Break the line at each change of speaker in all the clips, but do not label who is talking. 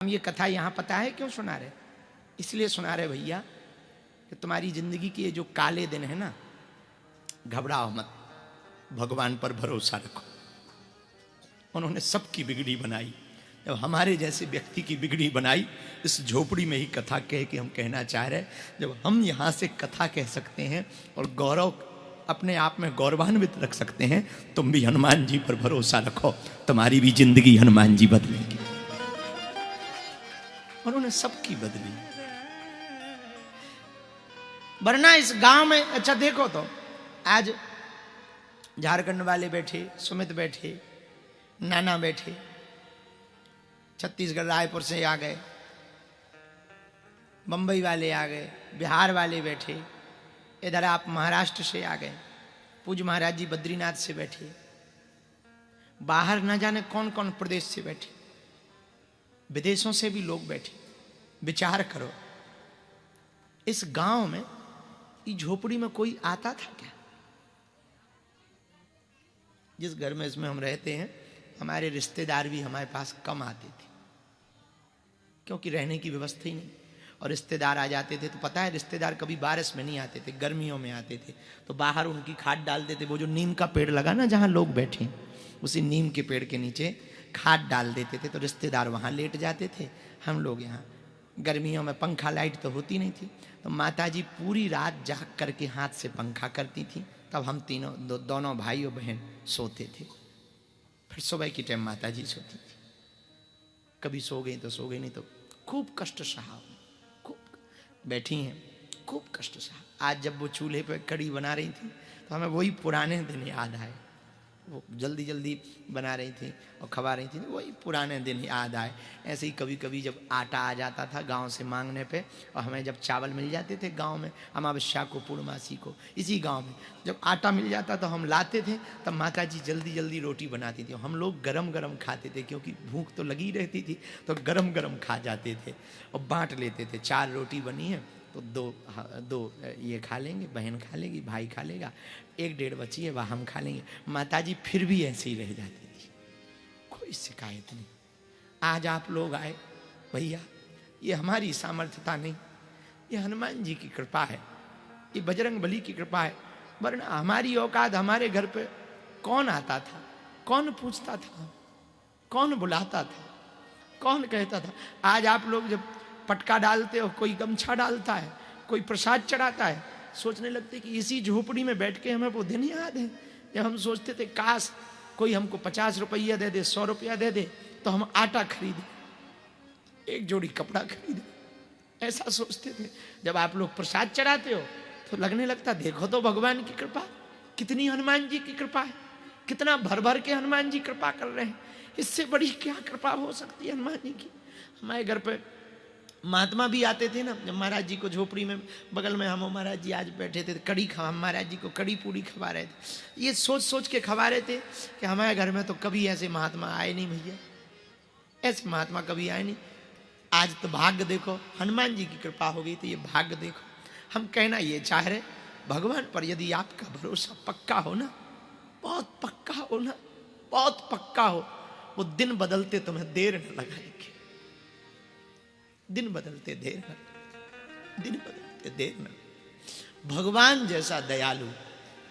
हम ये कथा यहाँ पता है क्यों सुना रहे? इसलिए सुना रहे भैया कि तुम्हारी जिंदगी के ये जो काले दिन है ना, घबराओ मत, भगवान पर भरोसा रखो। उन्होंने सबकी बिगड़ी बनाई, जब हमारे जैसे व्यक्ति की बिगड़ी बनाई। इस झोपड़ी में ही कथा कह के हम कहना चाह रहे, जब हम यहाँ से कथा कह सकते हैं और गौरव अपने आप में गौरवान्वित रख सकते हैं, तुम भी हनुमान जी पर भरोसा रखो, तुम्हारी भी जिंदगी हनुमान जी बदलेंगे। उन्होंने सबकी बदली। वरना इस गांव में, अच्छा देखो तो आज झारखंड वाले बैठे, सुमित बैठे, नाना बैठे, छत्तीसगढ़ रायपुर से आ गए, बंबई वाले आ गए, बिहार वाले बैठे, इधर आप महाराष्ट्र से आ गए, पूज्य महाराज जी बद्रीनाथ से बैठे, बाहर न जाने कौन कौन प्रदेश से बैठे, विदेशों से भी लोग बैठे। विचार करो, इस गांव में, इस झोपड़ी में कोई आता था क्या? जिस घर में इसमें हम रहते हैं, हमारे रिश्तेदार भी हमारे पास कम आते थे, क्योंकि रहने की व्यवस्था ही नहीं। और रिश्तेदार आ जाते थे तो पता है, रिश्तेदार कभी बारिश में नहीं आते थे, गर्मियों में आते थे। तो बाहर उनकी खाट डाल देते, वो जो नीम का पेड़ लगा ना जहां लोग बैठे, उसी नीम के पेड़ के नीचे खाट डाल देते थे, तो रिश्तेदार वहां लेट जाते थे, हम लोग यहाँ। गर्मियों में पंखा लाइट तो होती नहीं थी, तो माताजी पूरी रात जाग करके हाथ से पंखा करती थी, तब हम तीनों दोनों भाई और बहन सोते थे। फिर सुबह की टाइम माताजी सोती थी। कभी सो गई तो सो गई, नहीं तो खूब कष्ट सहा, खूब बैठी हैं, खूब कष्ट सहा। आज जब वो चूल्हे पे कड़ी बना रही थी तो हमें वही पुराने दिन याद आए। वो जल्दी जल्दी बना रही थी और खवा रही थी, वही पुराने दिन याद आए। ऐसे ही कभी कभी जब आटा आ जाता था गांव से मांगने पे, और हमें जब चावल मिल जाते थे गांव में, अमावस्या को पूर्णमासी को इसी गांव में जब आटा मिल जाता तो हम लाते थे, तब माता जी जल्दी जल्दी रोटी बनाती थी। हम लोग गरम गरम खाते थे, क्योंकि भूख तो लगी रहती थी, तो गरम गरम खा जाते थे और बांट लेते थे। 4 रोटी बनी है तो दो ये खा लेंगे, बहन खा लेगी, भाई खा लेगा, 1-1.5 बची है वह हम खा लेंगे। माताजी फिर भी ऐसे ही रह जाती थी, कोई शिकायत नहीं। आज आप लोग आए भैया, ये हमारी सामर्थ्यता नहीं, ये हनुमान जी की कृपा है, ये बजरंग बली की कृपा है। वरना हमारी औकात, हमारे घर पे कौन आता था, कौन पूछता था, कौन बुलाता था, कौन कहता था? आज आप लोग जब पटका डालते हो, कोई गमछा डालता है, कोई प्रसाद चढ़ाता है, सोचने लगते कि इसी झोपड़ी में बैठ के हमें वो दिन याद है जब हम सोचते थे काश कोई हमको 50 रुपया दे दे, 100 रुपया दे दे, तो हम आटा खरीदे, एक जोड़ी कपड़ा खरीदे। ऐसा सोचते थे। जब आप लोग प्रसाद चढ़ाते हो तो लगने लगता, देखो तो भगवान की कृपा, कितनी हनुमान जी की कृपा है, कितना भर भर के हनुमान जी कृपा कर रहे हैं। इससे बड़ी क्या कृपा हो सकती है हनुमान जी की? हमारे घर पे महात्मा भी आते थे ना, जब महाराज जी को झोपड़ी में बगल में हम महाराज जी आज बैठे थे, कड़ी खा, महाराज जी को कड़ी पूड़ी खवा रहे थे। ये सोच सोच के खवा रहे थे कि हमारे घर में तो कभी ऐसे महात्मा आए नहीं भैया, ऐसे महात्मा कभी आए नहीं। आज तो भाग्य देखो, हनुमान जी की कृपा हो गई, तो ये भाग्य देखो। हम कहना ये चाह रहे, भगवान पर यदि आपका भरोसा पक्का हो ना, बहुत पक्का हो ना, बहुत पक्का हो, वो दिन बदलते तुम्हें देर न लगाएंगे। दिन बदलते देर न, दिन बदलते देर न। भगवान जैसा दयालु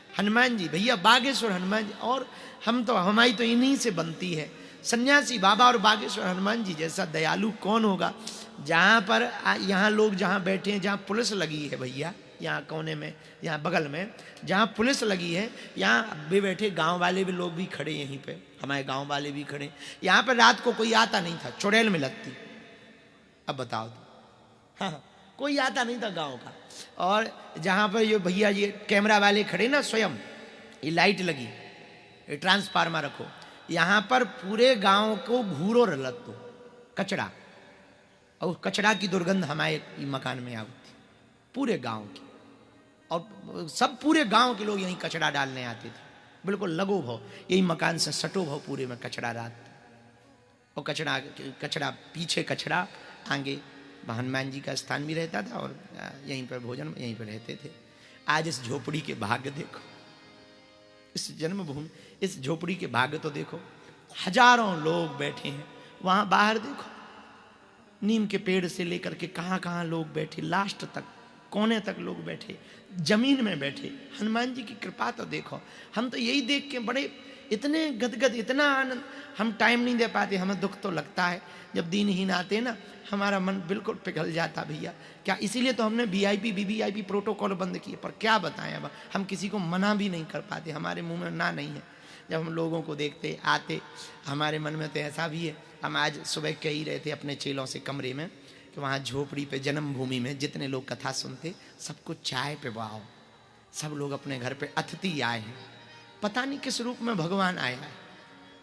हनुमान जी भैया, बागेश्वर हनुमान जी, और हम तो, हमारी तो इन्हीं से बनती है। सन्यासी बाबा और बागेश्वर हनुमान जी जैसा दयालु कौन होगा? जहां पर यहाँ लोग जहां बैठे हैं, जहां पुलिस लगी है भैया, यहाँ कोने में, यहाँ बगल में जहाँ पुलिस लगी है, यहाँ भी बैठे गांव वाले भी लोग भी खड़े, यहीं पे हमारे गांव वाले भी खड़े। यहाँ पर रात को कोई आता नहीं था, चुड़ैल में लगती। अब बताओ तो, हाँ, कोई आता नहीं था गांव का। और जहां पर ये भैया ये कैमरा वाले खड़े ना, स्वयं ये लाइट लगी, ये ट्रांसफार्मर रखो, यहाँ पर पूरे गांव को घूरो रलत दो कचरा, और कचरा की दुर्गंध हमारे मकान में आती पूरे गांव की। और सब पूरे गांव के लोग यहीं कचरा डालने आते थे, बिल्कुल लगो भाव, यही मकान से सटो भाव पूरे में कचरा रात। और कचरा पीछे, कचरा आगे हनुमान जी का स्थान भी रहता था, और यहीं पर भोजन यहीं पर रहते थे। आज इस झोपड़ी के भाग्य देखो, इस जन्मभूमि, इस झोपड़ी के भाग्य तो देखो। हजारों लोग बैठे हैं वहां, बाहर देखो नीम के पेड़ से लेकर के कहाँ कहाँ लोग बैठे, लास्ट तक कोने तक लोग बैठे, जमीन में बैठे। हनुमान जी की कृपा तो देखो। हम तो यही देख के बड़े इतने गदगद, इतना आनंद, हम टाइम नहीं दे पाते। हमें दुख तो लगता है जब दीनहीन आते ना, हमारा मन बिल्कुल पिघल जाता भैया। क्या इसीलिए तो हमने वीआईपी वीवीआईपी प्रोटोकॉल बंद किए। पर क्या बताएं, अब हम किसी को मना भी नहीं कर पाते, हमारे मुंह में ना नहीं है। जब हम लोगों को देखते आते, हमारे मन में तो ऐसा भी है। हम आज सुबह कह ही रहे थे अपने चेलों से कमरे में कि वहाँ झोपड़ी पे जन्मभूमि में जितने लोग कथा सुनते, सबको चाय पिलवाओ। सब लोग अपने घर पे अतिथि आए हैं। पता नहीं किस रूप में भगवान आया है,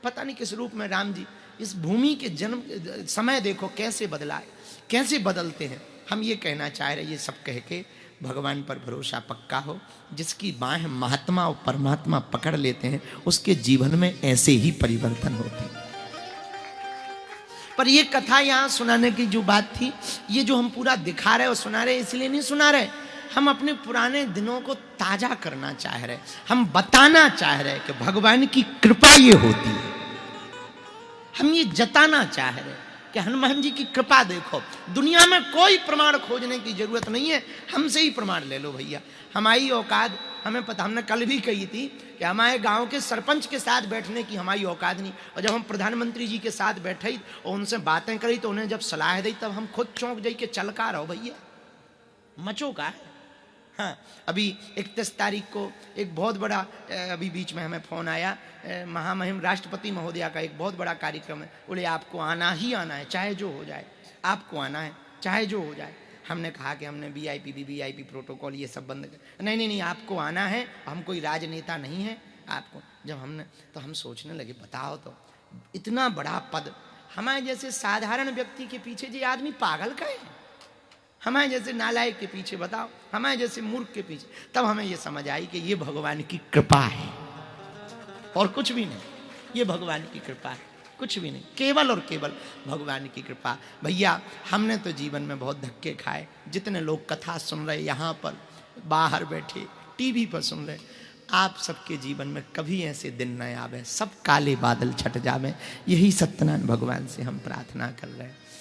पता नहीं किस रूप में राम जी। इस भूमि के जन्म समय देखो कैसे बदला है, कैसे बदलते हैं। हम ये कहना चाह रहे, ये सब कह के भगवान पर भरोसा पक्का हो। जिसकी बाहें महात्मा और परमात्मा पकड़ लेते हैं, उसके जीवन में ऐसे ही परिवर्तन होते हैं। पर ये कथा यहाँ सुनाने की जो बात थी, ये जो हम पूरा दिखा रहे और सुना रहे, इसलिए नहीं सुना रहे, हम अपने पुराने दिनों को ताजा करना चाह रहे। हम बताना चाह रहे कि भगवान की कृपा ये होती है। हम ये जताना चाह रहे कि हनुमान जी की कृपा देखो। दुनिया में कोई प्रमाण खोजने की जरूरत नहीं है, हमसे ही प्रमाण ले लो भैया। हमारी औकात हमें पता, हमने कल भी कही थी कि हमारे गांव के सरपंच के साथ बैठने की हमारी औकात नहीं। और जब हम प्रधानमंत्री जी के साथ बैठे और उनसे बातें करी तो उन्हें जब सलाह दी, तब हम खुद चौंक जाई के चल का रहो भैया, मचो का है। हाँ, अभी 31 तारीख को एक बहुत बड़ा, अभी बीच में हमें फोन आया, महामहिम राष्ट्रपति महोदया का एक बहुत बड़ा कार्यक्रम है। बोले आपको आना ही आना है, चाहे जो हो जाए, आपको आना है चाहे जो हो जाए। हमने कहा कि हमने वीआईपी वीवीआईपी प्रोटोकॉल ये सब बंद कर। नहीं नहीं नहीं, आपको आना है, हम कोई राजनेता नहीं है आपको। जब हमने, तो हम सोचने लगे बताओ तो, इतना बड़ा पद हमारे जैसे साधारण व्यक्ति के पीछे जी आदमी पागल का है, हमारे जैसे नालायक के पीछे, बताओ हमारे जैसे मूर्ख के पीछे। तब हमें ये समझ आई कि ये भगवान की कृपा है और कुछ भी नहीं। ये भगवान की कृपा है, कुछ भी नहीं, केवल और केवल भगवान की कृपा। भैया हमने तो जीवन में बहुत धक्के खाए। जितने लोग कथा सुन रहे, यहाँ पर बाहर बैठे, टीवी पर सुन रहे, आप सबके जीवन में कभी ऐसे दिन न आवे, सब काले बादल छट जावे। यही सत्यनारायण भगवान से हम प्रार्थना कर रहे हैं।